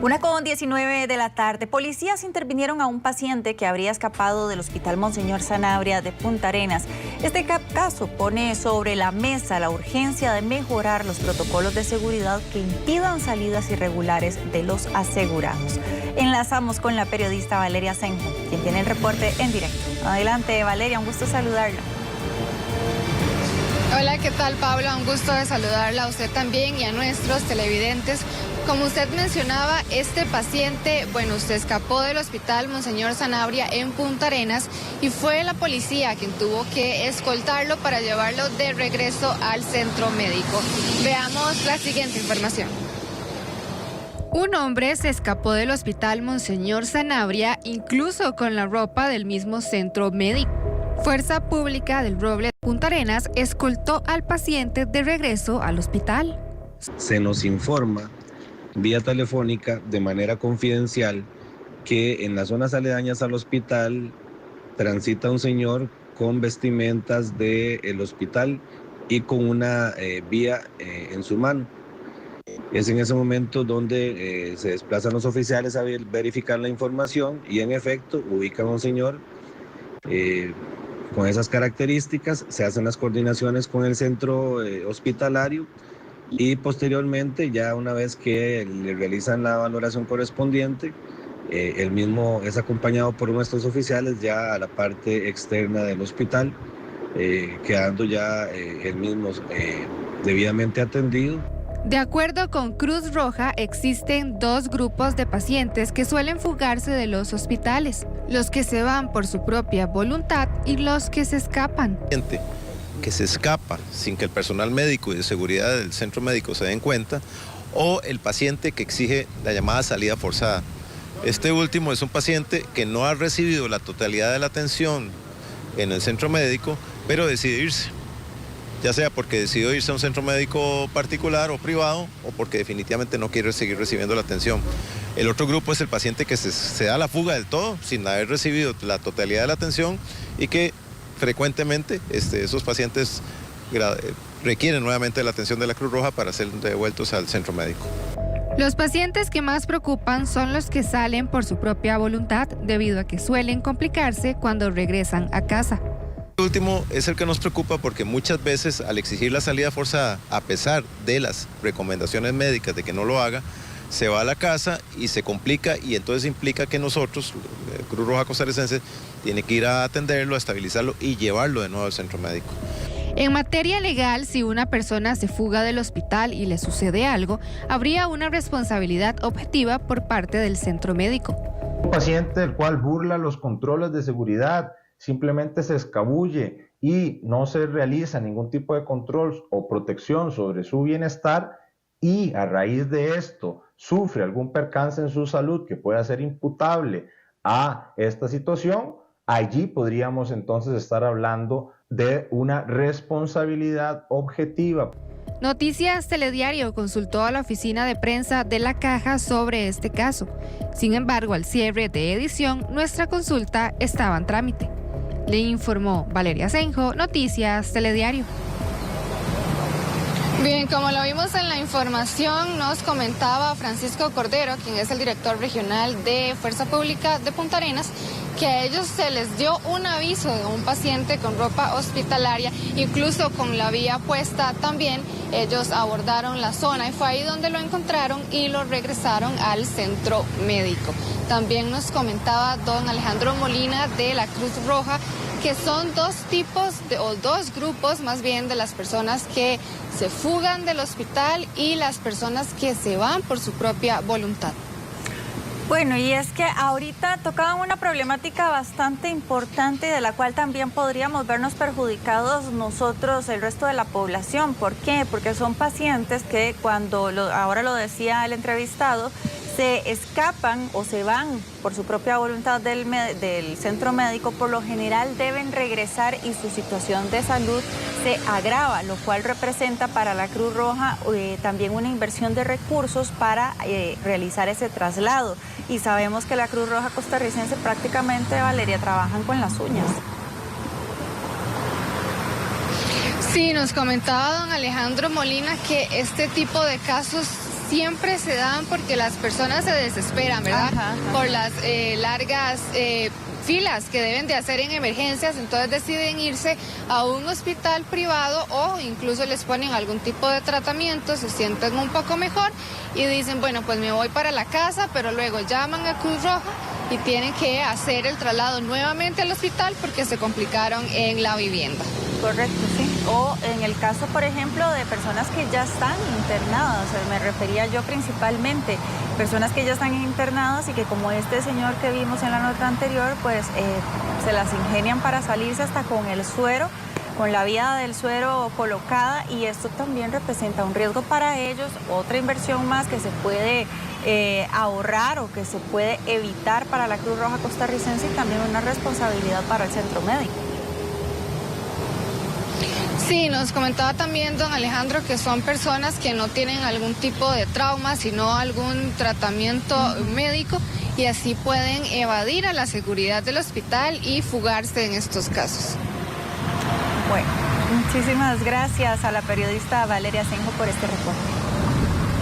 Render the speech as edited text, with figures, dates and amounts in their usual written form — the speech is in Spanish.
1:19 de la tarde, policías intervinieron a un paciente que habría escapado del Hospital Monseñor Sanabria de Punta Arenas. Este caso pone sobre la mesa la urgencia de mejorar los protocolos de seguridad que impidan salidas irregulares de los asegurados. Enlazamos con la periodista Valeria Asenjo, quien tiene el reporte en directo. Adelante, Valeria, un gusto saludarla. Hola, ¿qué tal, Paula? Un gusto de saludarla a usted también y a nuestros televidentes. Como usted mencionaba, este paciente, se escapó del Hospital Monseñor Sanabria en Punta Arenas y fue la policía quien tuvo que escoltarlo para llevarlo de regreso al centro médico. Veamos la siguiente información. Un hombre se escapó del Hospital Monseñor Sanabria, incluso con la ropa del mismo centro médico. Fuerza Pública del Roble de Punta Arenas escoltó al paciente de regreso al hospital. Se nos informa vía telefónica de manera confidencial que en las zonas aledañas al hospital transita un señor con vestimentas del hospital y con una vía en su mano. Es en ese momento donde se desplazan los oficiales a verificar la información y en efecto ubican a un señor con esas características, se hacen las coordinaciones con el centro hospitalario y posteriormente, ya una vez que le realizan la valoración correspondiente, el mismo es acompañado por nuestros oficiales ya a la parte externa del hospital, quedando ya el mismo debidamente atendido. De acuerdo con Cruz Roja, existen dos grupos de pacientes que suelen fugarse de los hospitales: los que se van por su propia voluntad y los que se escapan. Gente que se escapa sin que el personal médico y de seguridad del centro médico se den cuenta, o el paciente que exige la llamada salida forzada. Este último es un paciente que no ha recibido la totalidad de la atención en el centro médico, pero decide irse, ya sea porque decidió irse a un centro médico particular o privado, o porque definitivamente no quiere seguir recibiendo la atención. El otro grupo es el paciente que se da la fuga del todo, sin haber recibido la totalidad de la atención, y que frecuentemente esos pacientes requieren nuevamente la atención de la Cruz Roja para ser devueltos al centro médico. Los pacientes que más preocupan son los que salen por su propia voluntad, debido a que suelen complicarse cuando regresan a casa. El último es el que nos preocupa porque muchas veces al exigir la salida forzada, a pesar de las recomendaciones médicas de que no lo haga, se va a la casa y se complica, y entonces implica que nosotros, Cruz Roja Costarricense, tiene que ir a atenderlo, a estabilizarlo y llevarlo de nuevo al centro médico. En materia legal, si una persona se fuga del hospital y le sucede algo, habría una responsabilidad objetiva por parte del centro médico. Un paciente el cual burla los controles de seguridad, simplemente se escabulle y no se realiza ningún tipo de control o protección sobre su bienestar, y a raíz de esto sufre algún percance en su salud que pueda ser imputable a esta situación, allí podríamos entonces estar hablando de una responsabilidad objetiva. Noticias Telediario consultó a la oficina de prensa de la Caja sobre este caso. Sin embargo, al cierre de edición, nuestra consulta estaba en trámite. Le informó Valeria Asenjo, Noticias Telediario. Bien, como lo vimos en la información, nos comentaba Francisco Cordero, quien es el director regional de Fuerza Pública de Punta Arenas, que a ellos se les dio un aviso de un paciente con ropa hospitalaria, incluso con la vía puesta también. Ellos abordaron la zona y fue ahí donde lo encontraron y lo regresaron al centro médico. También nos comentaba don Alejandro Molina de la Cruz Roja, que son dos grupos más bien de las personas que se fugan del hospital y las personas que se van por su propia voluntad. Bueno, y es que ahorita tocaban una problemática bastante importante de la cual también podríamos vernos perjudicados nosotros, el resto de la población. ¿Por qué? Porque son pacientes que ahora lo decía el entrevistado, se escapan o se van por su propia voluntad del centro médico, por lo general deben regresar y su situación de salud se agrava, lo cual representa para la Cruz Roja también una inversión de recursos para realizar ese traslado. Y sabemos que la Cruz Roja Costarricense prácticamente, Valeria, trabajan con las uñas. Sí, nos comentaba don Alejandro Molina que este tipo de casos siempre se dan porque las personas se desesperan, ¿verdad? Por las largas filas que deben de hacer en emergencias, entonces deciden irse a un hospital privado o incluso les ponen algún tipo de tratamiento, se sienten un poco mejor y dicen, bueno, pues me voy para la casa, pero luego llaman a Cruz Roja y tienen que hacer el traslado nuevamente al hospital porque se complicaron en la vivienda. Correcto, sí. O en el caso, por ejemplo, de personas que ya están internadas, me refería yo principalmente, personas que ya están internadas y que como este señor que vimos en la nota anterior, pues se las ingenian para salirse hasta con el suero, con la vía del suero colocada, y esto también representa un riesgo para ellos, otra inversión más que se puede ahorrar o que se puede evitar para la Cruz Roja costarricense y también una responsabilidad para el centro médico. Sí, nos comentaba también don Alejandro que son personas que no tienen algún tipo de trauma, sino algún tratamiento médico y así pueden evadir a la seguridad del hospital y fugarse en estos casos. Bueno, muchísimas gracias a la periodista Valeria Senjo por este reporte.